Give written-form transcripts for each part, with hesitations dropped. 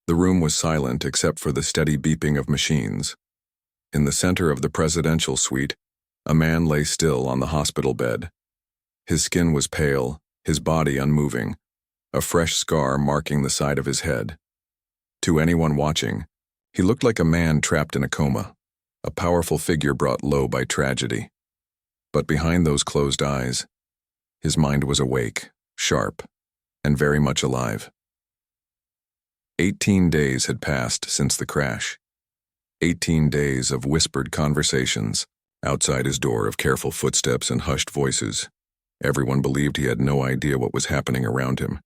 The room was silent except for the steady beeping of machines. In the center of the presidential suite, a man lay still on the hospital bed. His skin was pale, his body unmoving, a fresh scar marking the side of his head. To anyone watching, he looked like a man trapped in a coma, a powerful figure brought low by tragedy. But behind those closed eyes, his mind was awake, sharp, and very much alive. 18 days had passed since the crash. 18 days of whispered conversations, outside his door of careful footsteps and hushed voices. Everyone believed he had no idea what was happening around him.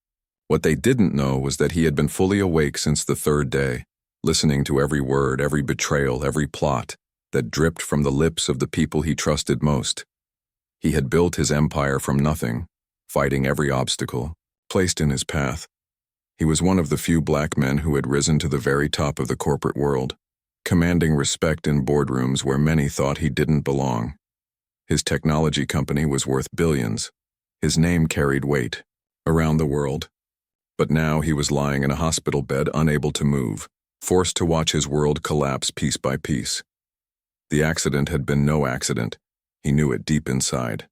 What they didn't know was that he had been fully awake since the third day, listening to every word, every betrayal, every plot that dripped from the lips of the people he trusted most. He had built his empire from nothing, fighting every obstacle placed in his path. He was one of the few black men who had risen to the very top of the corporate world, commanding respect in boardrooms where many thought he didn't belong. His technology company was worth billions. His name carried weight around the world. But now he was lying in a hospital bed, unable to move, forced to watch his world collapse piece by piece. The accident had been no accident. He knew it deep inside.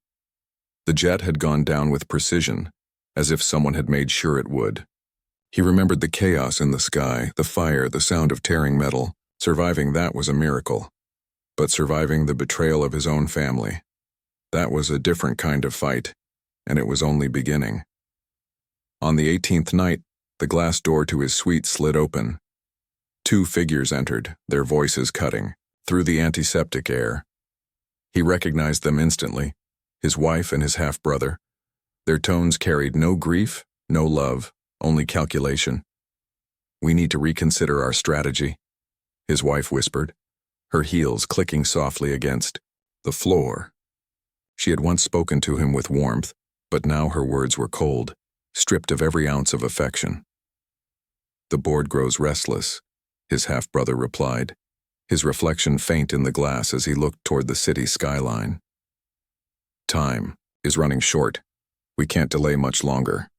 The jet had gone down with precision, as if someone had made sure it would. He remembered the chaos in the sky, the fire, the sound of tearing metal. Surviving that was a miracle. But surviving the betrayal of his own family, that was a different kind of fight, and it was only beginning. On the 18th night, the glass door to his suite slid open. Two figures entered, their voices cutting through the antiseptic air. He recognized them instantly, his wife and his half-brother. Their tones carried no grief, no love, only calculation. "We need to reconsider our strategy," his wife whispered, her heels clicking softly against the floor. She had once spoken to him with warmth, but now her words were cold, stripped of every ounce of affection. "The board grows restless," his half-brother replied, his reflection faint in the glass as he looked toward the city skyline. "Time is running short. We can't delay much longer."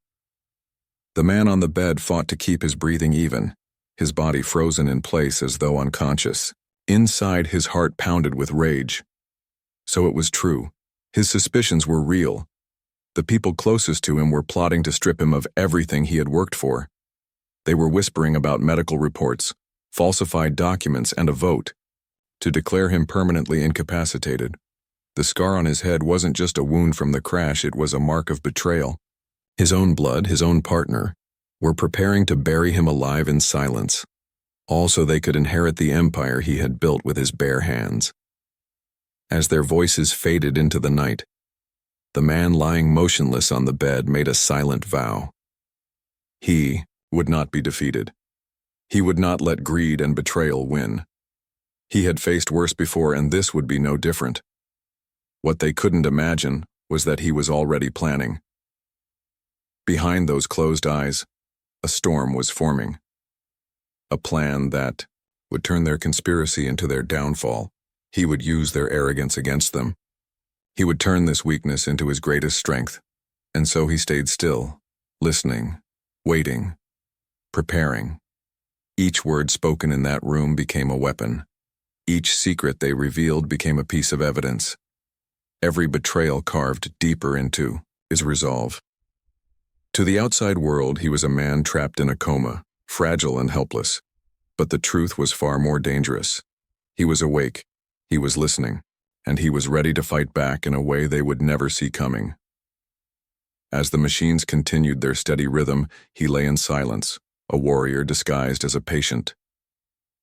The man on the bed fought to keep his breathing even, his body frozen in place as though unconscious. Inside, his heart pounded with rage. So it was true. His suspicions were real. The people closest to him were plotting to strip him of everything he had worked for. They were whispering about medical reports, falsified documents, and a vote to declare him permanently incapacitated. The scar on his head wasn't just a wound from the crash, it was a mark of betrayal. His own blood, his own partner, were preparing to bury him alive in silence, all so they could inherit the empire he had built with his bare hands. As their voices faded into the night, the man lying motionless on the bed made a silent vow. He would not be defeated. He would not let greed and betrayal win. He had faced worse before, and this would be no different. What they couldn't imagine was that he was already planning. Behind those closed eyes, a storm was forming. A plan that would turn their conspiracy into their downfall. He would use their arrogance against them. He would turn this weakness into his greatest strength. And so he stayed still, listening, waiting, preparing. Each word spoken in that room became a weapon. Each secret they revealed became a piece of evidence. Every betrayal carved deeper into his resolve. To the outside world, he was a man trapped in a coma, fragile and helpless. But the truth was far more dangerous. He was awake, he was listening, and he was ready to fight back in a way they would never see coming. As the machines continued their steady rhythm, he lay in silence, a warrior disguised as a patient.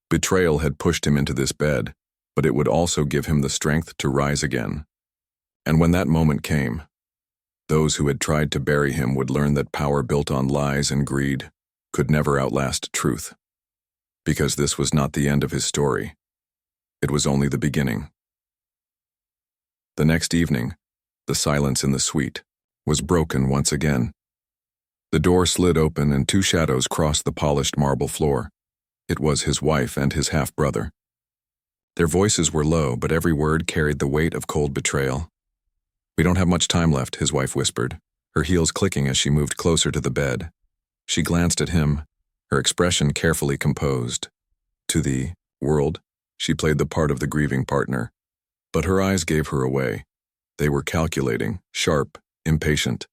Betrayal had pushed him into this bed, but it would also give him the strength to rise again. And when that moment came, those who had tried to bury him would learn that power built on lies and greed could never outlast truth. Because this was not the end of his story. It was only the beginning. The next evening, the silence in the suite was broken once again. The door slid open and two shadows crossed the polished marble floor. It was his wife and his half-brother. Their voices were low, but every word carried the weight of cold betrayal. "We don't have much time left," his wife whispered, her heels clicking as she moved closer to the bed. She glanced at him, her expression carefully composed. To the world, she played the part of the grieving partner. But her eyes gave her away. They were calculating, sharp, impatient.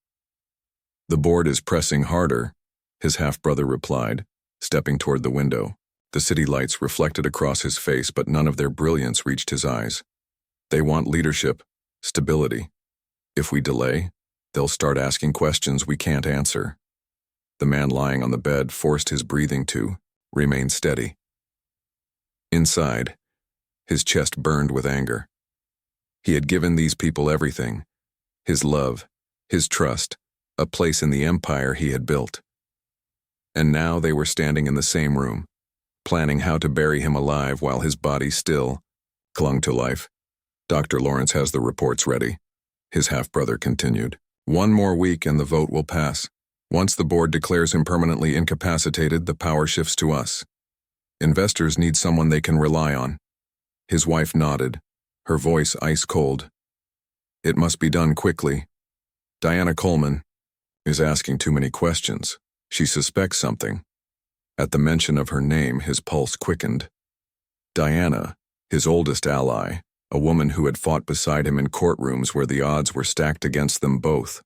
"The board is pressing harder," his half-brother replied, stepping toward the window. The city lights reflected across his face, but none of their brilliance reached his eyes. "They want leadership, stability. If we delay, they'll start asking questions we can't answer." The man lying on the bed forced his breathing to remain steady. Inside, his chest burned with anger. He had given these people everything: his love, his trust, a place in the empire he had built. And now they were standing in the same room, planning how to bury him alive while his body still clung to life. "Dr. Lawrence has the reports ready," his half-brother continued. "One more week and the vote will pass. Once the board declares him permanently incapacitated, the power shifts to us. Investors need someone they can rely on." His wife nodded, her voice ice-cold. "It must be done quickly. Diana Coleman is asking too many questions. She suspects something." At the mention of her name, his pulse quickened. Diana, his oldest ally, a woman who had fought beside him in courtrooms where the odds were stacked against them both.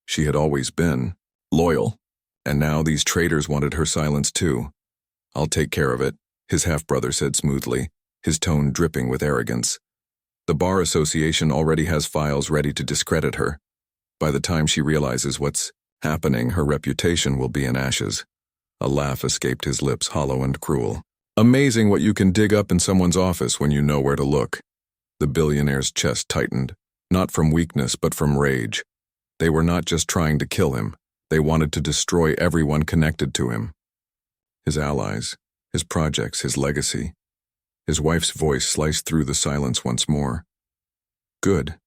She had always been loyal, and now these traitors wanted her silence too. "I'll take care of it," his half-brother said smoothly, his tone dripping with arrogance. "The Bar Association already has files ready to discredit her. By the time she realizes what's happening, her reputation will be in ashes." A laugh escaped his lips, hollow and cruel. "Amazing what you can dig up in someone's office when you know where to look." The billionaire's chest tightened, not from weakness but from rage. They were not just trying to kill him, they wanted to destroy everyone connected to him. His allies, his projects, his legacy. His wife's voice sliced through the silence once more. "Good.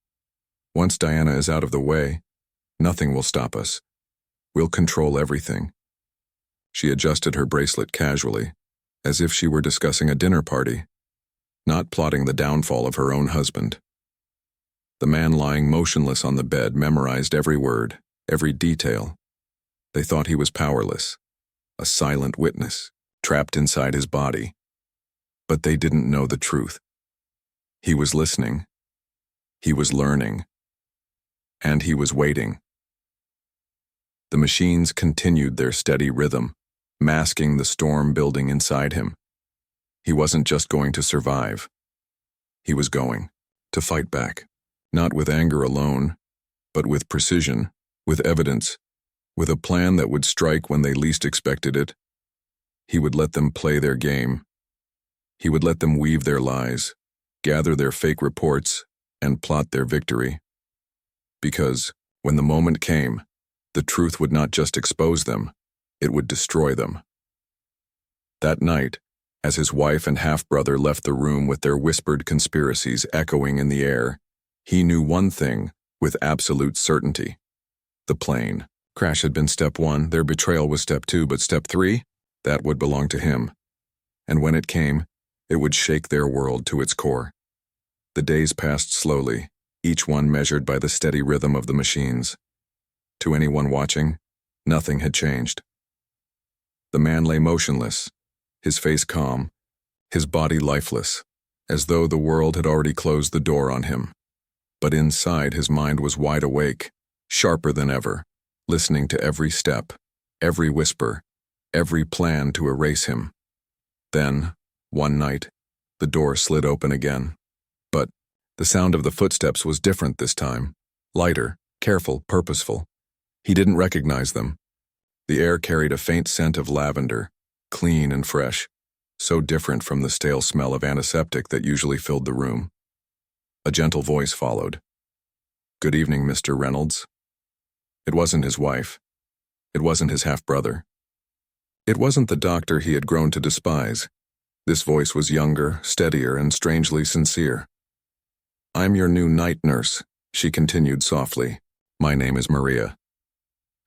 Once Diana is out of the way, nothing will stop us. We'll control everything." She adjusted her bracelet casually, as if she were discussing a dinner party, not plotting the downfall of her own husband. The man lying motionless on the bed memorized every word, every detail. They thought he was powerless, a silent witness, trapped inside his body. But they didn't know the truth. He was listening. He was learning. And he was waiting. The machines continued their steady rhythm, masking the storm building inside him. He wasn't just going to survive. He was going to fight back, not with anger alone, but with precision, with evidence, with a plan that would strike when they least expected it. He would let them play their game. He would let them weave their lies, gather their fake reports, and plot their victory. Because, when the moment came, the truth would not just expose them, it would destroy them. That night, as his wife and half-brother left the room with their whispered conspiracies echoing in the air, he knew one thing with absolute certainty. The plane crash had been step 1, their betrayal was step 2, but step 3, that would belong to him. And when it came, it would shake their world to its core. The days passed slowly, each one measured by the steady rhythm of the machines. To anyone watching, nothing had changed. The man lay motionless, his face calm, his body lifeless, as though the world had already closed the door on him. But inside, his mind was wide awake, sharper than ever, listening to every step, every whisper, every plan to erase him. Then, one night, the door slid open again. But the sound of the footsteps was different this time, lighter, careful, purposeful. He didn't recognize them. The air carried a faint scent of lavender, clean and fresh, so different from the stale smell of antiseptic that usually filled the room. A gentle voice followed. "Good evening, Mr. Reynolds." It wasn't his wife. It wasn't his half-brother. It wasn't the doctor he had grown to despise. This voice was younger, steadier, and strangely sincere. "I'm your new night nurse," she continued softly. "My name is Maria."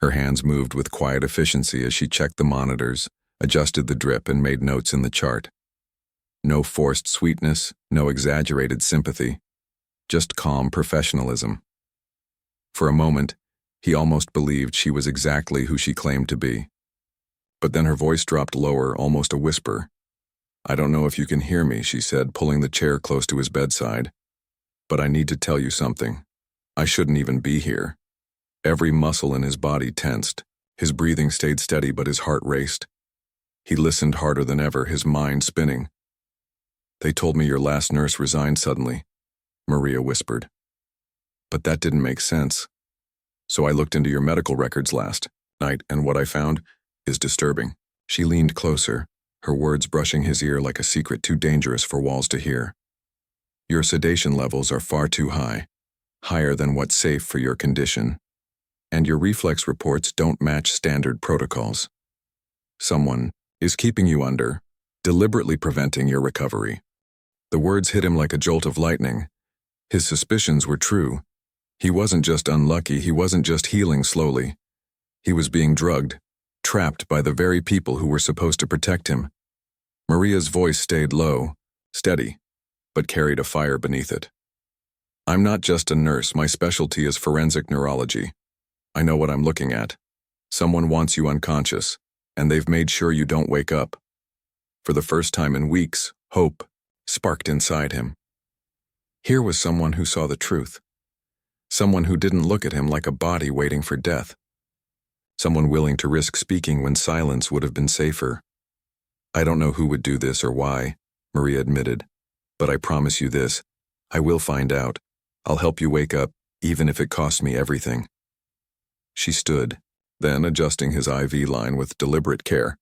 Her hands moved with quiet efficiency as she checked the monitors, adjusted the drip, and made notes in the chart. No forced sweetness, no exaggerated sympathy, just calm professionalism. For a moment, he almost believed she was exactly who she claimed to be. But then her voice dropped lower, almost a whisper. "I don't know if you can hear me," she said, pulling the chair close to his bedside. "But I need to tell you something. I shouldn't even be here." Every muscle in his body tensed. His breathing stayed steady, but his heart raced. He listened harder than ever, his mind spinning. "They told me your last nurse resigned suddenly," Maria whispered. "But that didn't make sense. So I looked into your medical records last night, and what I found is disturbing." She leaned closer, her words brushing his ear like a secret too dangerous for walls to hear. "Your sedation levels are far too high, higher than what's safe for your condition. And your reflex reports don't match standard protocols. Someone is keeping you under, deliberately preventing your recovery." The words hit him like a jolt of lightning. His suspicions were true. He wasn't just unlucky, he wasn't just healing slowly. He was being drugged, trapped by the very people who were supposed to protect him. Maria's voice stayed low, steady, but carried a fire beneath it. "I'm not just a nurse, my specialty is forensic neurology. I know what I'm looking at. Someone wants you unconscious, and they've made sure you don't wake up." For the first time in weeks, hope sparked inside him. Here was someone who saw the truth. Someone who didn't look at him like a body waiting for death. Someone willing to risk speaking when silence would have been safer. "I don't know who would do this or why," Maria admitted, "but I promise you this, I will find out. I'll help you wake up, even if it costs me everything." She stood, then adjusting his IV line with deliberate care.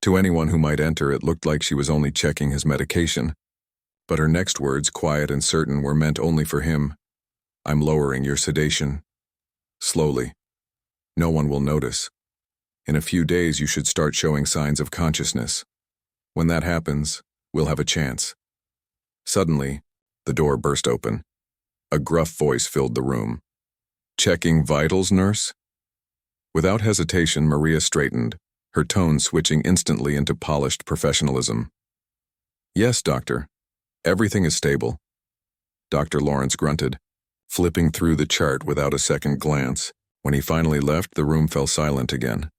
To anyone who might enter, it looked like she was only checking his medication. But her next words, quiet and certain, were meant only for him. "I'm lowering your sedation. Slowly. No one will notice. In a few days, you should start showing signs of consciousness. When that happens, we'll have a chance." Suddenly, the door burst open. A gruff voice filled the room. "Checking vitals, nurse?" Without hesitation, Maria straightened, her tone switching instantly into polished professionalism. "Yes, doctor. Everything is stable." Dr. Lawrence grunted, flipping through the chart without a second glance. When he finally left, the room fell silent again.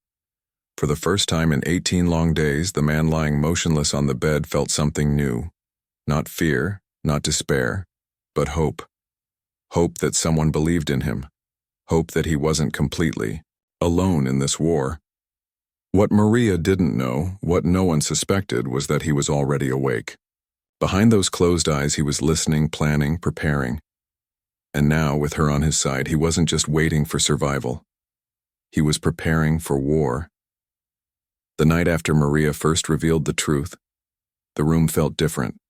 For the first time in 18 long days, the man lying motionless on the bed felt something new. Not fear, not despair, but hope. Hope that someone believed in him. Hope that he wasn't completely alone in this war. What Maria didn't know, what no one suspected, was that he was already awake. Behind those closed eyes, he was listening, planning, preparing. And now, with her on his side, he wasn't just waiting for survival. He was preparing for war. The night after Maria first revealed the truth, the room felt different.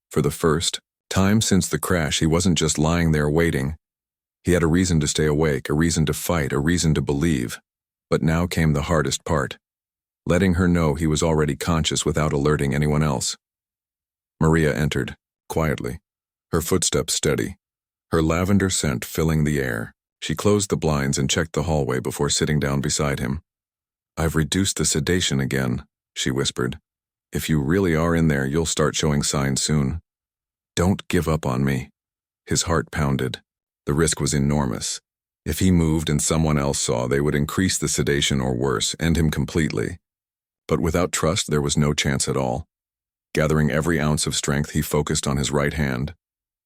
For the first time since the crash, he wasn't just lying there waiting. He had a reason to stay awake, a reason to fight, a reason to believe. But now came the hardest part, letting her know he was already conscious without alerting anyone else. Maria entered, quietly, her footsteps steady, her lavender scent filling the air. She closed the blinds and checked the hallway before sitting down beside him. "I've reduced the sedation again," she whispered. "If you really are in there, you'll start showing signs soon. Don't give up on me." His heart pounded. The risk was enormous. If he moved and someone else saw, they would increase the sedation or worse, end him completely. But without trust, there was no chance at all. Gathering every ounce of strength, he focused on his right hand.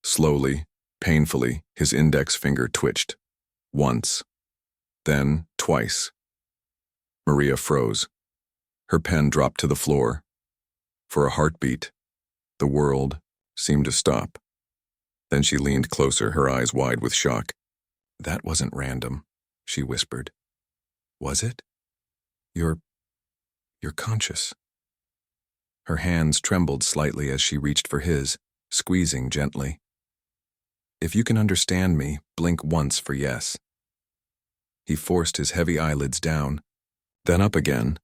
Slowly, painfully, his index finger twitched. Once. Then twice. Maria froze. Her pen dropped to the floor. For a heartbeat, the world seemed to stop. Then she leaned closer, her eyes wide with shock. "That wasn't random," she whispered. "Was it? You're conscious." Her hands trembled slightly as she reached for his, squeezing gently. "If you can understand me, blink once for yes." He forced his heavy eyelids down, then up again.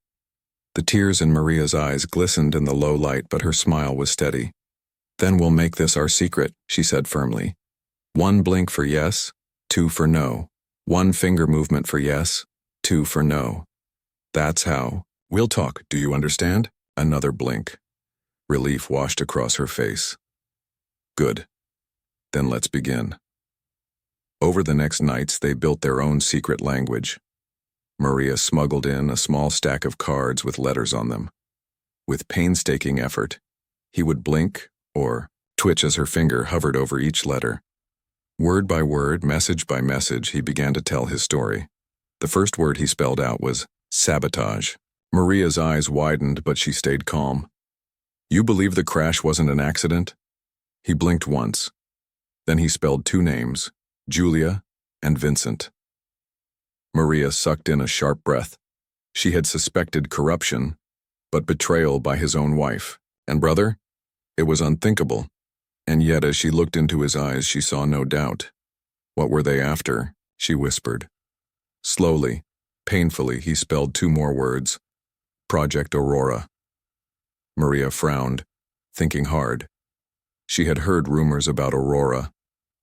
The tears in Maria's eyes glistened in the low light, but her smile was steady. "Then we'll make this our secret," she said firmly. "1 blink for yes, 2 for no. 1 finger movement for yes, 2 for no. That's how. We'll talk, do you understand?" Another blink. Relief washed across her face. "Good. Then let's begin." Over the next nights, they built their own secret language. Maria smuggled in a small stack of cards with letters on them. With painstaking effort, he would blink or twitch as her finger hovered over each letter. Word by word, message by message, he began to tell his story. The first word he spelled out was sabotage. Maria's eyes widened, but she stayed calm. You believe the crash wasn't an accident? He blinked once. Then he spelled two names, Julia and Vincent. Maria sucked in a sharp breath. She had suspected corruption, but betrayal by his own wife and brother? It was unthinkable. And yet as she looked into his eyes, she saw no doubt. What were they after? She whispered. Slowly, painfully, he spelled two more words, Project Aurora. Maria frowned, thinking hard. She had heard rumors about Aurora,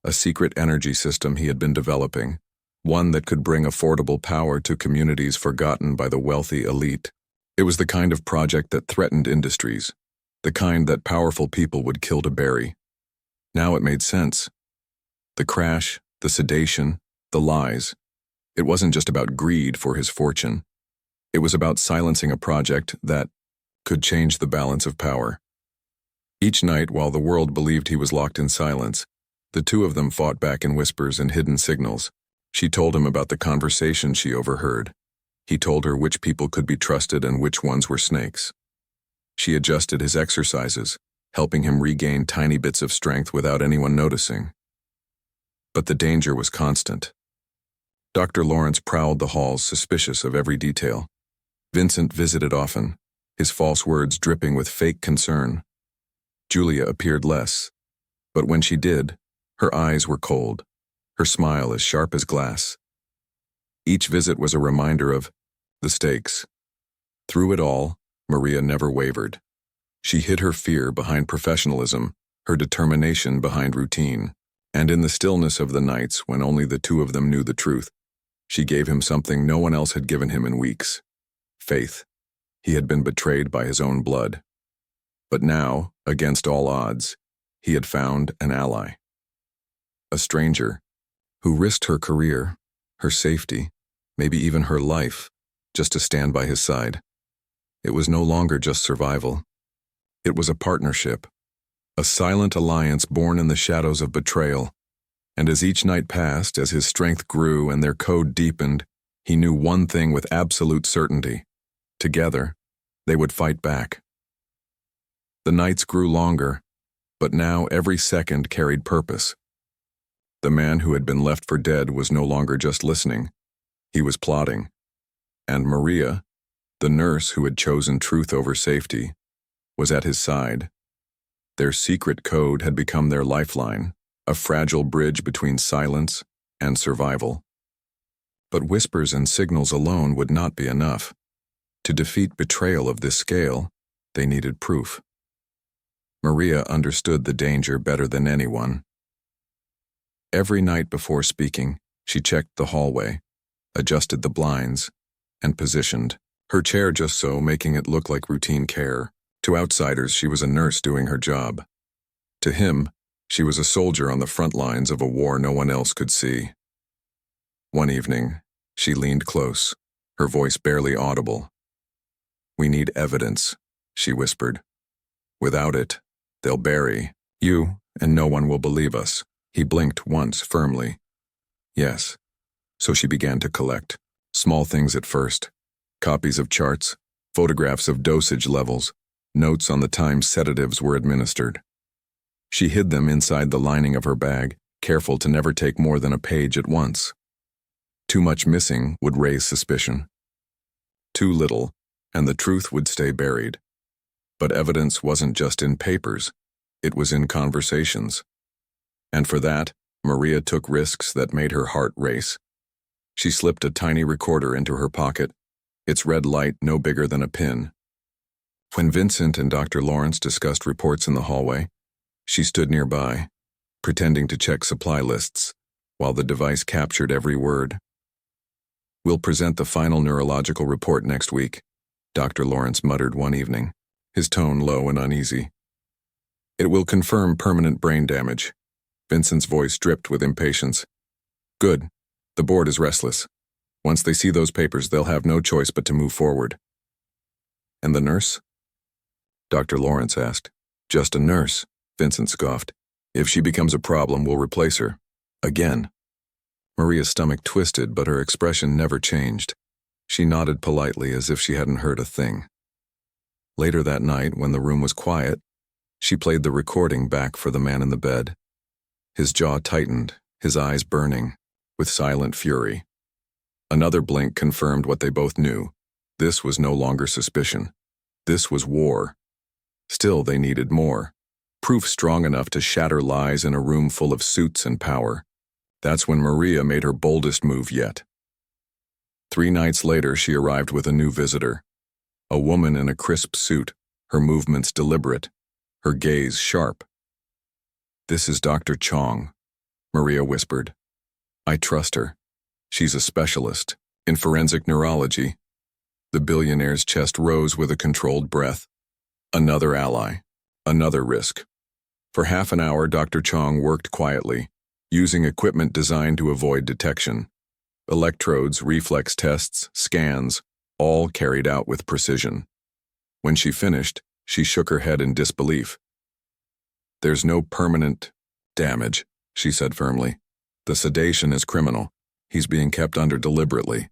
a secret energy system he had been developing, one that could bring affordable power to communities forgotten by the wealthy elite. It was the kind of project that threatened industries, the kind that powerful people would kill to bury. Now it made sense. The crash, the sedation, the lies. It wasn't just about greed for his fortune. It was about silencing a project that could change the balance of power. Each night, while the world believed he was locked in silence, the two of them fought back in whispers and hidden signals. She told him about the conversation she overheard. He told her which people could be trusted and which ones were snakes. She adjusted his exercises, helping him regain tiny bits of strength without anyone noticing. But the danger was constant. Dr. Lawrence prowled the halls, suspicious of every detail. Vincent visited often, his false words dripping with fake concern. Julia appeared less, but when she did, her eyes were cold, her smile as sharp as glass. Each visit was a reminder of the stakes. Through it all, Maria never wavered. She hid her fear behind professionalism, her determination behind routine, and in the stillness of the nights when only the two of them knew the truth, she gave him something no one else had given him in weeks: faith. He had been betrayed by his own blood. But now, against all odds, he had found an ally. A stranger who risked her career, her safety, maybe even her life, just to stand by his side. It was no longer just survival. It was a partnership, a silent alliance born in the shadows of betrayal. And as each night passed, as his strength grew and their code deepened, he knew one thing with absolute certainty. Together, they would fight back. The nights grew longer, but now every second carried purpose. The man who had been left for dead was no longer just listening. He was plotting. And Maria, the nurse who had chosen truth over safety, was at his side. Their secret code had become their lifeline, a fragile bridge between silence and survival. But whispers and signals alone would not be enough. To defeat betrayal of this scale, they needed proof. Maria understood the danger better than anyone. Every night before speaking, she checked the hallway, adjusted the blinds, and positioned her chair just so, making it look like routine care. To outsiders, she was a nurse doing her job. To him, she was a soldier on the front lines of a war no one else could see. One evening, she leaned close, her voice barely audible. "We need evidence," she whispered. "Without it, they'll bury you, and no one will believe us." He blinked once firmly. Yes. So she began to collect. Small things at first. Copies of charts, photographs of dosage levels, notes on the time sedatives were administered. She hid them inside the lining of her bag, careful to never take more than a page at once. Too much missing would raise suspicion. Too little, and the truth would stay buried. But evidence wasn't just in papers, it was in conversations. And for that, Maria took risks that made her heart race. She slipped a tiny recorder into her pocket, its red light no bigger than a pin. When Vincent and Dr. Lawrence discussed reports in the hallway, she stood nearby, pretending to check supply lists, while the device captured every word. "We'll present the final neurological report next week," Dr. Lawrence muttered one evening, his tone low and uneasy. "It will confirm permanent brain damage." Vincent's voice dripped with impatience. "Good. The board is restless. Once they see those papers, they'll have no choice but to move forward. And the nurse? Dr. Lawrence asked. Just a nurse, Vincent scoffed. If she becomes a problem, we'll replace her. Again. Maria's stomach twisted, but her expression never changed. She nodded politely as if she hadn't heard a thing. Later that night, when the room was quiet, she played the recording back for the man in the bed. His jaw tightened, his eyes burning, with silent fury. Another blink confirmed what they both knew. This was no longer suspicion. This was war. Still, they needed more. Proof strong enough to shatter lies in a room full of suits and power. That's when Maria made her boldest move yet. 3 nights later, she arrived with a new visitor. A woman in a crisp suit, her movements deliberate, her gaze sharp. This is Dr. Chong, Maria whispered. I trust her. She's a specialist in forensic neurology. The billionaire's chest rose with a controlled breath. Another ally, another risk. For half an hour, Dr. Chong worked quietly, using equipment designed to avoid detection. Electrodes, reflex tests, scans, all carried out with precision. When she finished, she shook her head in disbelief. There's no permanent damage, she said firmly. The sedation is criminal. He's being kept under deliberately.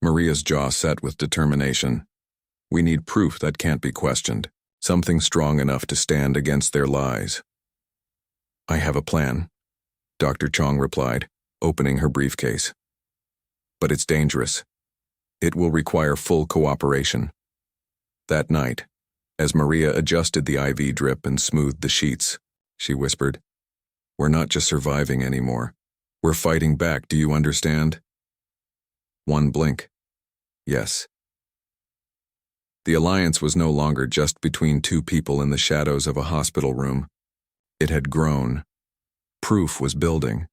Maria's jaw set with determination. We need proof that can't be questioned, something strong enough to stand against their lies. I have a plan, Dr. Chong replied, opening her briefcase. But it's dangerous. It will require full cooperation. That night, as Maria adjusted the IV drip and smoothed the sheets, she whispered, We're not just surviving anymore. We're fighting back, do you understand? One blink. Yes. The alliance was no longer just between 2 people in the shadows of a hospital room. It had grown. Proof was building.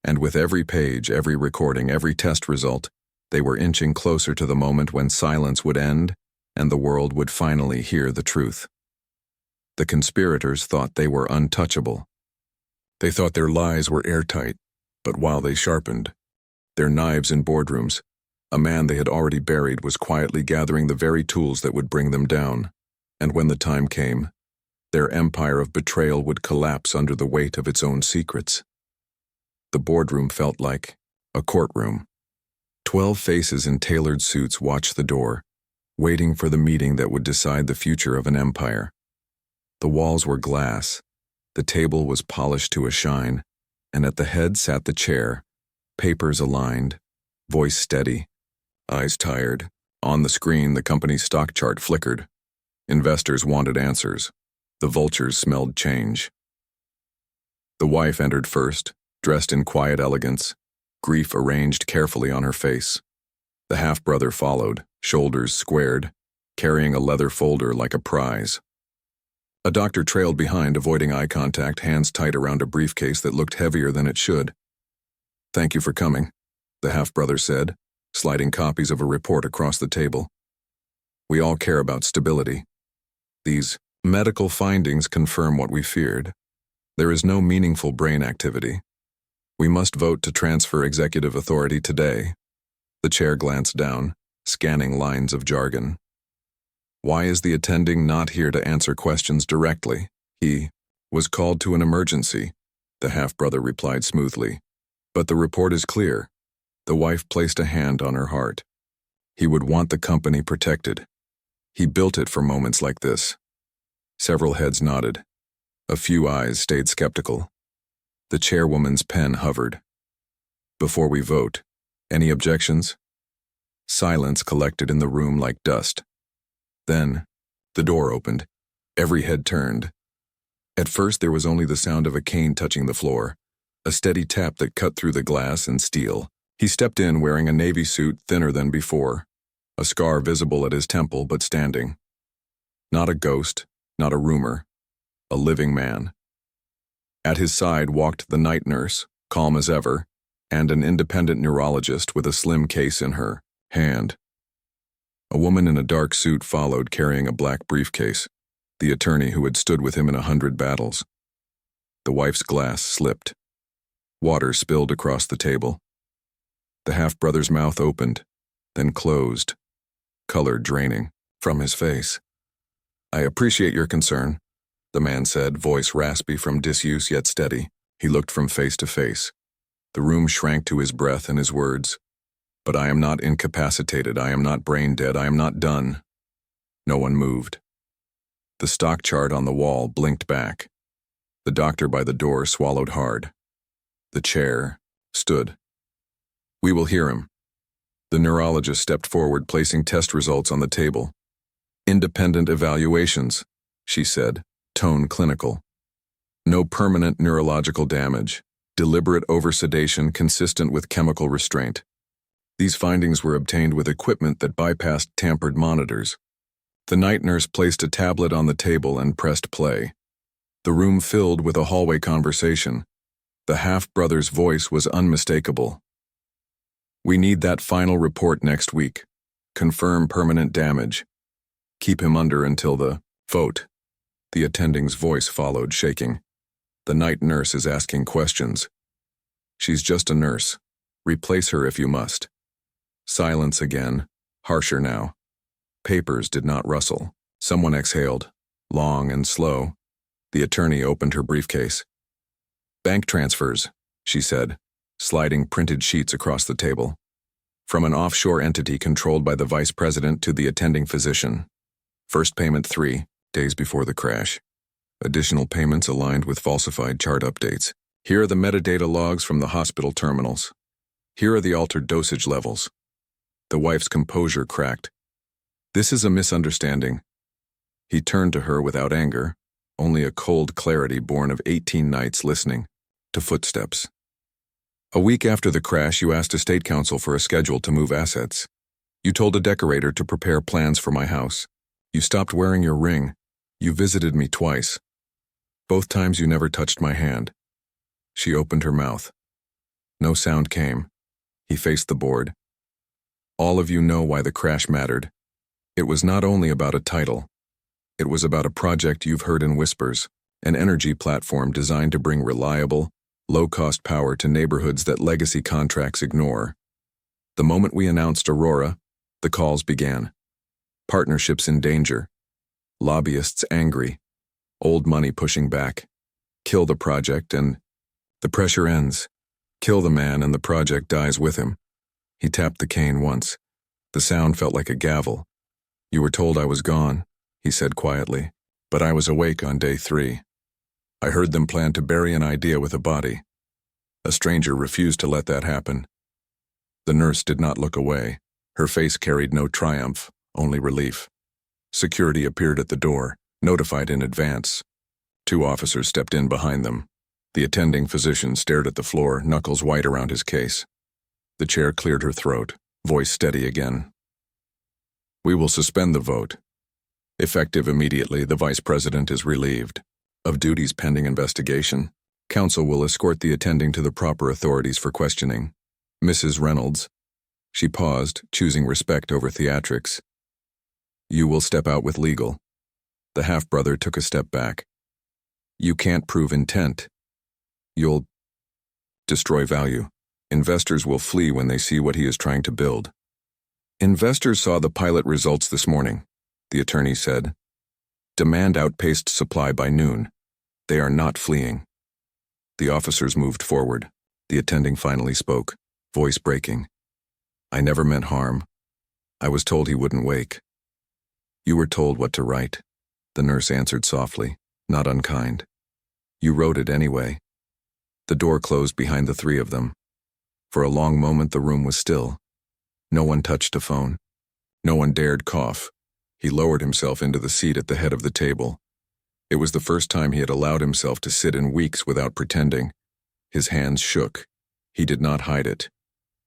And with every page, every recording, every test result, they were inching closer to the moment when silence would end and the world would finally hear the truth. The conspirators thought they were untouchable. They thought their lies were airtight, but while they sharpened their knives in boardrooms, a man they had already buried was quietly gathering the very tools that would bring them down. And when the time came, their empire of betrayal would collapse under the weight of its own secrets. The boardroom felt like a courtroom. 12 faces in tailored suits watched the door, waiting for the meeting that would decide the future of an empire. The walls were glass, the table was polished to a shine, and at the head sat the chair, papers aligned, voice steady, eyes tired. On the screen, the company's stock chart flickered. Investors wanted answers. The vultures smelled change. The wife entered first, dressed in quiet elegance, grief arranged carefully on her face. The half-brother followed, shoulders squared, carrying a leather folder like a prize. A doctor trailed behind, avoiding eye contact, hands tight around a briefcase that looked heavier than it should. Thank you for coming, the half-brother said, sliding copies of a report across the table. We all care about stability. These medical findings confirm what we feared. There is no meaningful brain activity. We must vote to transfer executive authority today. The chair glanced down, scanning lines of jargon. Why is the attending not here to answer questions directly? He was called to an emergency, the half-brother replied smoothly. But the report is clear. The wife placed a hand on her heart. He would want the company protected. He built it for moments like this. Several heads nodded. A few eyes stayed skeptical. The chairwoman's pen hovered. Before we vote, any objections? Silence collected in the room like dust. Then, the door opened. Every head turned. At first, there was only the sound of a cane touching the floor, a steady tap that cut through the glass and steel. He stepped in wearing a navy suit thinner than before, a scar visible at his temple but standing. Not a ghost, not a rumor, a living man. At his side walked the night nurse, calm as ever, and an independent neurologist with a slim case in her hand. A woman in a dark suit followed, carrying a black briefcase, the attorney who had stood with him in 100 battles. The wife's glass slipped. Water spilled across the table. The half-brother's mouth opened, then closed, color draining from his face. "I appreciate your concern," the man said, voice raspy from disuse yet steady. He looked from face to face. The room shrank to his breath and his words. "But I am not incapacitated. I am not brain dead. I am not done." No one moved. The stock chart on the wall blinked back. The doctor by the door swallowed hard. The chair stood. "We will hear him." The neurologist stepped forward, placing test results on the table. "Independent evaluations," she said, tone clinical. "No permanent neurological damage. Deliberate oversedation consistent with chemical restraint." These findings were obtained with equipment that bypassed tampered monitors. The night nurse placed a tablet on the table and pressed play. The room filled with a hallway conversation. The half-brother's voice was unmistakable. "We need that final report next week. Confirm permanent damage. Keep him under until the vote." The attending's voice followed, shaking. "The night nurse is asking questions." "She's just a nurse. Replace her if you must." Silence again, harsher now. Papers did not rustle. Someone exhaled, long and slow. The attorney opened her briefcase. "Bank transfers," she said, sliding printed sheets across the table. "From an offshore entity controlled by the vice president to the attending physician. First payment 3 days before the crash. Additional payments aligned with falsified chart updates. Here are the metadata logs from the hospital terminals. Here are the altered dosage levels." The wife's composure cracked. "This is a misunderstanding." He turned to her without anger, only a cold clarity born of 18 nights listening to footsteps. "A week after the crash, you asked Estate Council for a schedule to move assets. You told a decorator to prepare plans for my house. You stopped wearing your ring. You visited me twice. Both times you never touched my hand." She opened her mouth. No sound came. He faced the board. "All of you know why the crash mattered. It was not only about a title. It was about a project you've heard in whispers, an energy platform designed to bring reliable, low-cost power to neighborhoods that legacy contracts ignore. The moment we announced Aurora, the calls began. Partnerships in danger. Lobbyists angry. Old money pushing back. Kill the project and the pressure ends. Kill the man and the project dies with him." He tapped the cane once. The sound felt like a gavel. "You were told I was gone," he said quietly, "but I was awake on day 3. I heard them plan to bury an idea with a body. A stranger refused to let that happen." The nurse did not look away. Her face carried no triumph, only relief. Security appeared at the door, notified in advance. 2 officers stepped in behind them. The attending physician stared at the floor, knuckles white around his case. The chair cleared her throat, voice steady again. "We will suspend the vote. Effective immediately, the vice president is relieved of duties pending investigation. Council will escort the attending to the proper authorities for questioning. Mrs. Reynolds." She paused, choosing respect over theatrics. "You will step out with legal." The half-brother took a step back. "You can't prove intent. You'll destroy value. Investors will flee when they see what he is trying to build." "Investors saw the pilot results this morning," the attorney said. "Demand outpaced supply by noon. They are not fleeing." The officers moved forward. The attending finally spoke, voice breaking. "I never meant harm. I was told he wouldn't wake." "You were told what to write," the nurse answered softly, not unkind. "You wrote it anyway." The door closed behind the 3 of them. For a long moment the room was still. No one touched a phone. No one dared cough. He lowered himself into the seat at the head of the table. It was the first time he had allowed himself to sit in weeks without pretending. His hands shook. He did not hide it.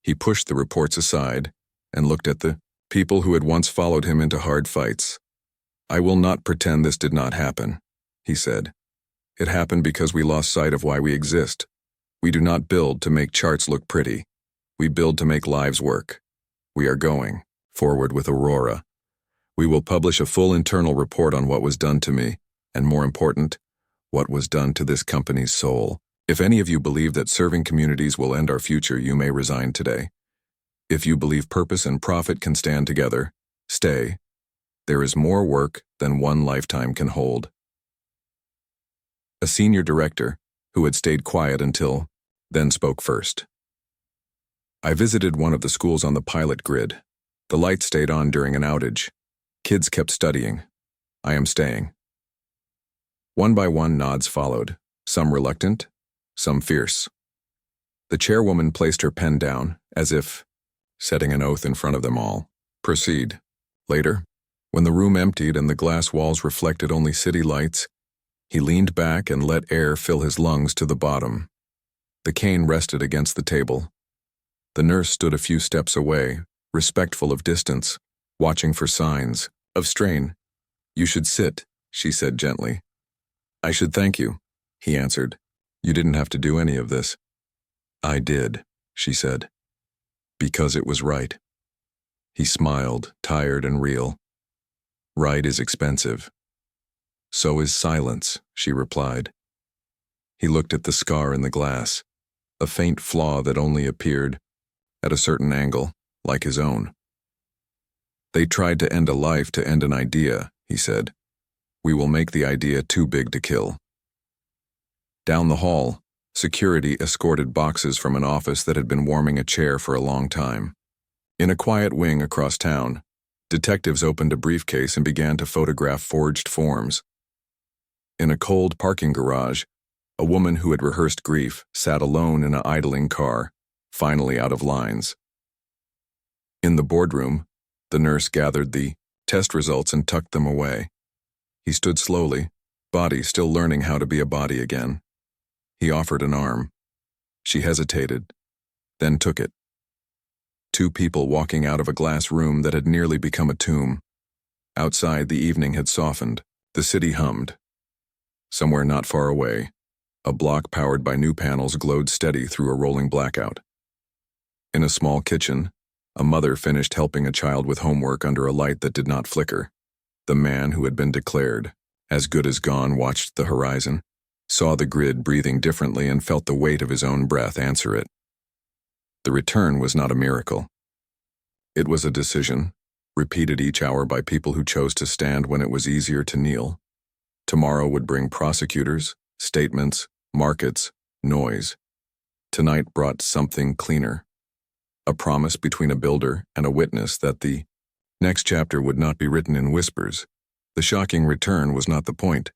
He pushed the reports aside and looked at the people who had once followed him into hard fights. "I will not pretend this did not happen," he said. "It happened because we lost sight of why we exist. We do not build to make charts look pretty. We build to make lives work. We are going forward with Aurora. We will publish a full internal report on what was done to me, and more important, what was done to this company's soul. If any of you believe that serving communities will end our future, you may resign today. If you believe purpose and profit can stand together, stay. There is more work than one lifetime can hold. A senior director, who had stayed quiet until then, spoke first. I visited one of the schools on the pilot grid. The lights stayed on during an outage. Kids kept studying. I am staying. One by one, nods followed, some reluctant, some fierce. The chairwoman placed her pen down, as if setting an oath in front of them all. Proceed. Later, when the room emptied and the glass walls reflected only city lights, he leaned back and let air fill his lungs to the bottom. The cane rested against the table. The nurse stood a few steps away, respectful of distance, watching for signs of strain. You should sit, she said gently. I should thank you, he answered. You didn't have to do any of this. I did, she said. Because it was right. He smiled, tired and real. Right is expensive. So is silence, she replied. He looked at the scar in the glass, a faint flaw that only appeared at a certain angle, like his own. They tried to end a life to end an idea, he said. We will make the idea too big to kill. Down the hall, security escorted boxes from an office that had been warming a chair for a long time. In a quiet wing across town, detectives opened a briefcase and began to photograph forged forms. In a cold parking garage, a woman who had rehearsed grief sat alone in an idling car, finally out of lines. In the boardroom, the nurse gathered the test results and tucked them away. He stood slowly, body still learning how to be a body again. He offered an arm. She hesitated, then took it. Two people walking out of a glass room that had nearly become a tomb. Outside, the evening had softened. The city hummed. Somewhere not far away, a block powered by new panels glowed steady through a rolling blackout. In a small kitchen, a mother finished helping a child with homework under a light that did not flicker. The man who had been declared as good as gone watched the horizon, saw the grid breathing differently and felt the weight of his own breath answer it. The return was not a miracle. It was a decision, repeated each hour by people who chose to stand when it was easier to kneel. Tomorrow would bring prosecutors, statements, markets, noise. Tonight brought something cleaner. A promise between a builder and a witness that the next chapter would not be written in whispers. The shocking return was not the point.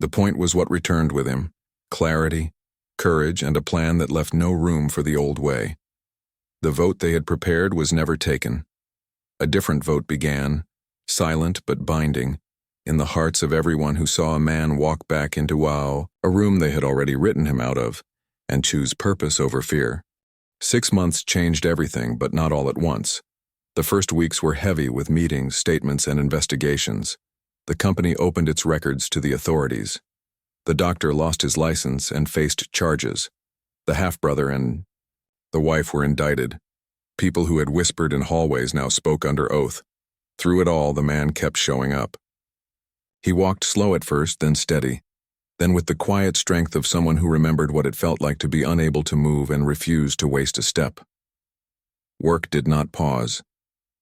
The point was what returned with him: clarity, courage, and a plan that left no room for the old way. The vote they had prepared was never taken. A different vote began, silent but binding, in the hearts of everyone who saw a man walk back into a room they had already written him out of, and choose purpose over fear. 6 months changed everything, but not all at once. The first weeks were heavy with meetings, statements, and investigations. The company opened its records to the authorities. The doctor lost his license and faced charges. The half-brother and the wife were indicted. People who had whispered in hallways now spoke under oath. Through it all, the man kept showing up. He walked slow at first, then steady, then with the quiet strength of someone who remembered what it felt like to be unable to move and refused to waste a step. Work did not pause.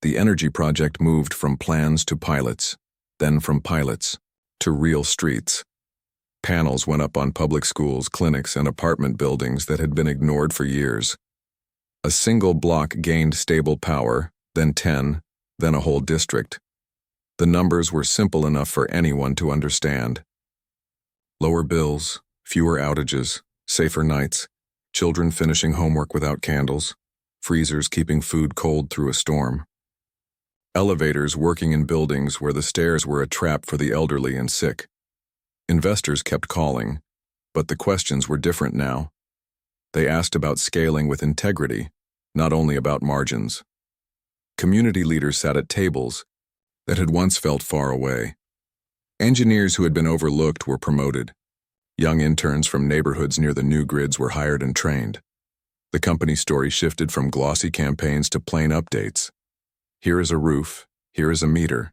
The energy project moved from plans to pilots, then from pilots to real streets. Panels went up on public schools, clinics, and apartment buildings that had been ignored for years. A single block gained stable power, then 10, then a whole district. The numbers were simple enough for anyone to understand. Lower bills, fewer outages, safer nights, children finishing homework without candles, freezers keeping food cold through a storm. Elevators working in buildings where the stairs were a trap for the elderly and sick. Investors kept calling, but the questions were different now. They asked about scaling with integrity, not only about margins. Community leaders sat at tables that had once felt far away. Engineers who had been overlooked were promoted. Young interns from neighborhoods near the new grids were hired and trained. The company story shifted from glossy campaigns to plain updates. Here is a roof, here is a meter,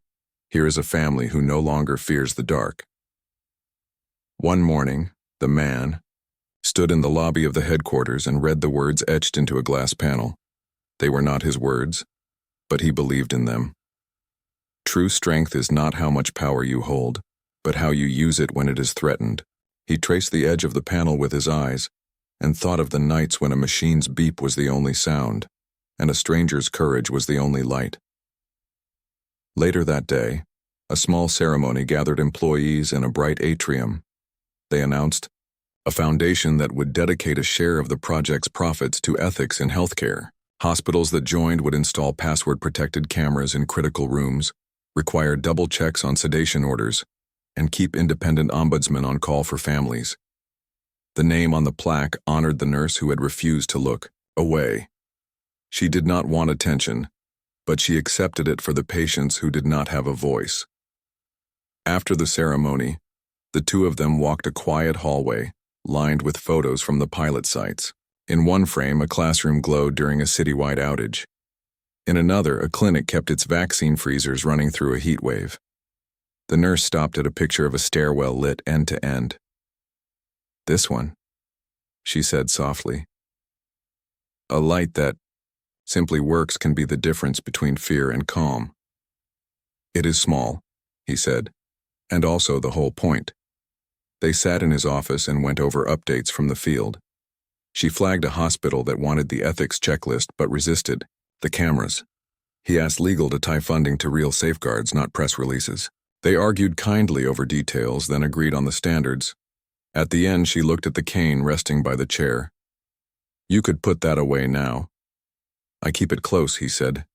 here is a family who no longer fears the dark. One morning, the man stood in the lobby of the headquarters and read the words etched into a glass panel. They were not his words, but he believed in them. True strength is not how much power you hold, but how you use it when it is threatened. He traced the edge of the panel with his eyes and thought of the nights when a machine's beep was the only sound, and a stranger's courage was the only light. Later that day, a small ceremony gathered employees in a bright atrium. They announced a foundation that would dedicate a share of the project's profits to ethics in healthcare. Hospitals that joined would install password-protected cameras in critical rooms, require double checks on sedation orders, and keep independent ombudsmen on call for families. The name on the plaque honored the nurse who had refused to look away. She did not want attention, but she accepted it for the patients who did not have a voice. After the ceremony, the two of them walked a quiet hallway, lined with photos from the pilot sites. In one frame, a classroom glowed during a citywide outage. In another, a clinic kept its vaccine freezers running through a heat wave. The nurse stopped at a picture of a stairwell lit end to end. "This one," she said softly. "A light that simply works can be the difference between fear and calm." "It is small," he said, "and also the whole point." They sat in his office and went over updates from the field. She flagged a hospital that wanted the ethics checklist but resisted the cameras. He asked legal to tie funding to real safeguards, not press releases. They argued kindly over details, then agreed on the standards. At the end, she looked at the cane resting by the chair. "You could put that away now." "I keep it close," he said,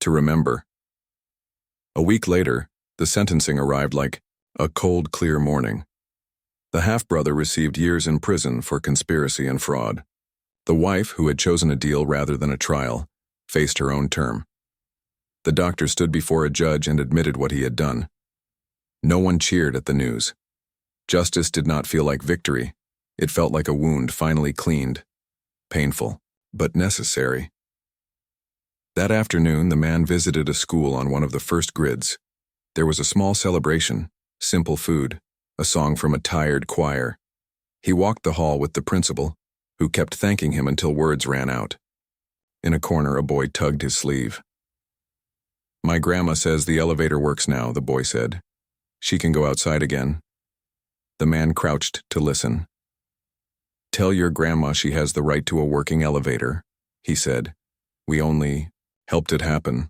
"to remember." A week later, the sentencing arrived like a cold, clear morning. The half-brother received years in prison for conspiracy and fraud. The wife, who had chosen a deal rather than a trial, faced her own term. The doctor stood before a judge and admitted what he had done. No one cheered at the news. Justice did not feel like victory. It felt like a wound finally cleaned. Painful, but necessary. That afternoon, the man visited a school on one of the first grids. There was a small celebration, simple food, a song from a tired choir. He walked the hall with the principal, who kept thanking him until words ran out. In a corner, a boy tugged his sleeve. "My grandma says the elevator works now," the boy said. "She can go outside again." The man crouched to listen. "Tell your grandma she has the right to a working elevator," he said. "We only helped it happen."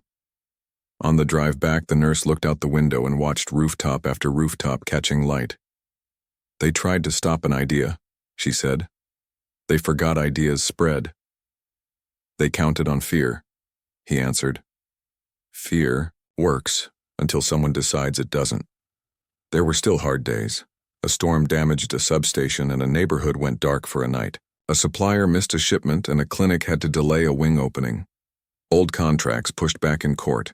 On the drive back, the nurse looked out the window and watched rooftop after rooftop catching light. "They tried to stop an idea," she said. "They forgot ideas spread." "They counted on fear," he answered. "Fear works until someone decides it doesn't." There were still hard days. A storm damaged a substation and a neighborhood went dark for a night. A supplier missed a shipment and a clinic had to delay a wing opening. Old contracts pushed back in court.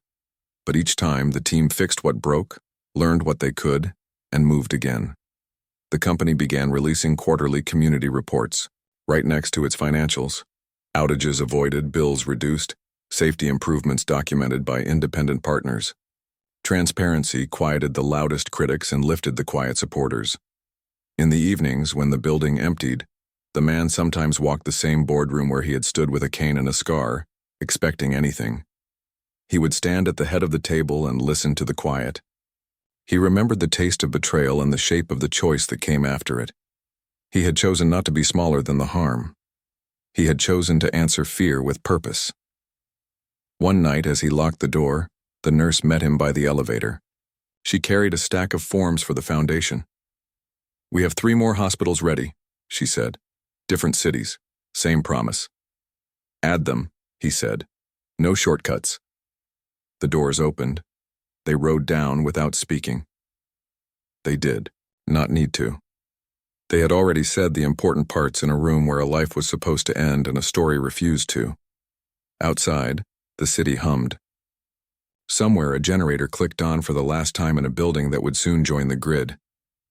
But each time, the team fixed what broke, learned what they could, and moved again. The company began releasing quarterly community reports, right next to its financials. Outages avoided, bills reduced, safety improvements documented by independent partners. Transparency quieted the loudest critics and lifted the quiet supporters. In the evenings, when the building emptied, the man sometimes walked the same boardroom where he had stood with a cane and a scar, expecting anything. He would stand at the head of the table and listen to the quiet. He remembered the taste of betrayal and the shape of the choice that came after it. He had chosen not to be smaller than the harm. He had chosen to answer fear with purpose. One night, as he locked the door, the nurse met him by the elevator. She carried a stack of forms for the foundation. "We have 3 more hospitals ready," she said. "Different cities, same promise." "Add them," he said. "No shortcuts." The doors opened. They rode down without speaking. They did not need to. They had already said the important parts in a room where a life was supposed to end and a story refused to. Outside, the city hummed. Somewhere, a generator clicked on for the last time in a building that would soon join the grid.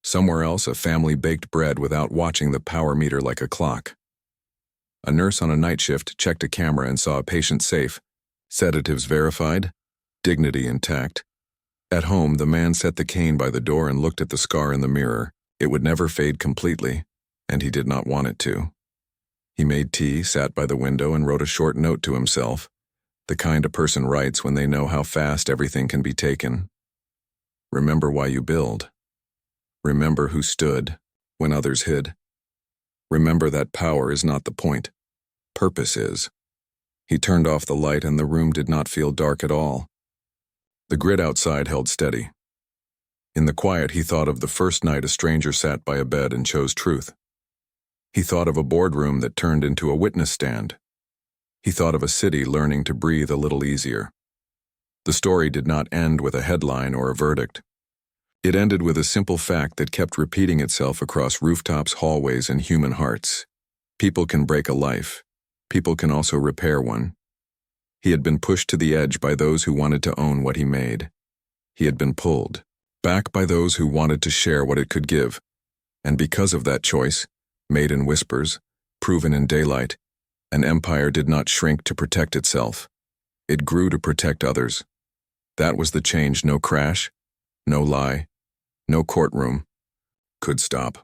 Somewhere else, a family baked bread without watching the power meter like a clock. A nurse on a night shift checked a camera and saw a patient safe, sedatives verified, dignity intact. At home, the man set the cane by the door and looked at the scar in the mirror. It would never fade completely, and he did not want it to. He made tea, sat by the window, and wrote a short note to himself. The kind a person writes when they know how fast everything can be taken. Remember why you build. Remember who stood when others hid. Remember that power is not the point. Purpose is. He turned off the light and the room did not feel dark at all. The grid outside held steady. In the quiet, he thought of the first night a stranger sat by a bed and chose truth. He thought of a boardroom that turned into a witness stand. He thought of a city learning to breathe a little easier. The story did not end with a headline or a verdict. It ended with a simple fact that kept repeating itself across rooftops, hallways, and human hearts. People can break a life. People can also repair one. He had been pushed to the edge by those who wanted to own what he made. He had been pulled back by those who wanted to share what it could give. And because of that choice, made in whispers, proven in daylight, an empire did not shrink to protect itself. It grew to protect others. That was the change no crash, no lie, no courtroom could stop.